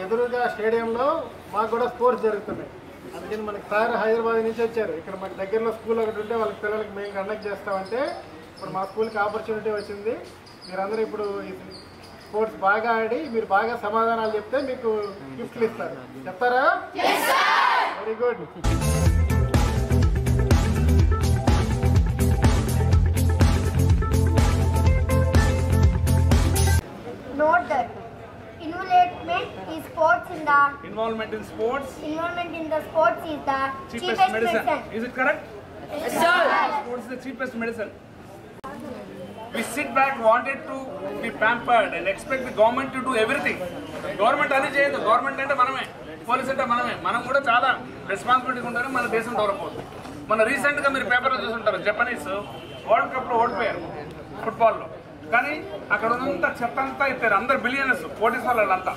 ఎదురుగా స్టేడియంలో మాకు కూడా స్పోర్ట్స్ జరుగుతున్నాయి. అందుకని మనకి సార్ హైదరాబాద్ నుంచి వచ్చారు. ఇక్కడ మనకి దగ్గరలో స్కూల్ ఒకటి ఉంటే వాళ్ళకి పిల్లలకి మేము కండక్ట్ చేస్తామంటే ఇప్పుడు మా స్కూల్కి ఆపర్చునిటీ వచ్చింది. మీరందరూ ఇప్పుడు స్పోర్ట్స్ బాగా ఆడి మీరు బాగా సమాధానాలు చెప్తే మీకు గిఫ్ట్లు ఇస్తారు. చెప్తారా? Very good. Note that involvement in sports is the cheapest medicine. Is it correct? Yes, sir. Sports is the cheapest medicine. We sit back, wanted to be pampered and expect the government to do everything. Government ani cheyadu. Government ante maname, police ante maname. Manam kuda chaala responsibility untare mana desam develop avuthundi. Mana recent ga meer paper lo chusuntaru, Japanese World Cup lo ఓడిపోయారు football లో. కానీ అక్కడ ఉన్నంత చెత్త అంతా ఇస్తారు. అందరు billionaires, కోటీస్ వాళ్ళంతా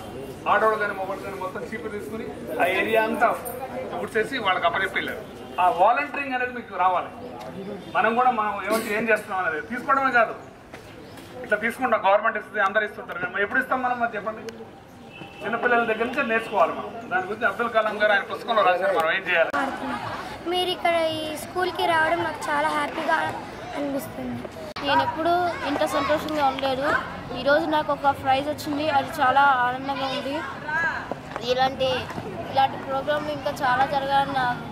ఆటోలు కానీ మొబైల్ కానీ మొత్తం చీపు తీసుకుని ఆ ఏరియా అంతా ఊడ్చేసి వాళ్ళకి అప్పచెప్పిల్లారు. ఆ వాలంటీరింగ్ అనేది మీకు రావాలి. మనం కూడా మనం ఏం చేస్తున్నాం అనేది తీసుకోవడమే కాదు, ఇట్లా తీసుకుంటాం. గవర్నమెంట్ ఇస్తుంది, అందరు ఇస్తుంటారు. కానీ ఎప్పుడు ఇస్తాం మనం? అది చెప్పండి. చిన్నపిల్లల దగ్గర నుంచి నేర్చుకోవాలి మనం. దాని గురించి అబ్దుల్ కలాం గారు ఆయన పుస్తకంలో రాశారు మనం ఏం చేయాలి. మీరు ఇక్కడ ఈ స్కూల్కి రావడం నాకు చాలా హ్యాపీగా అనిపిస్తుంది. నేను ఎప్పుడు ఇంత సంతోషంగా ఉండలేదు. ఈరోజు నాకు ఒక ప్రైజ్ వచ్చింది, అది చాలా ఆనందంగా ఉంది. ఇలాంటి ప్రోగ్రాంలు ఇంకా చాలా జరగాలని నాకు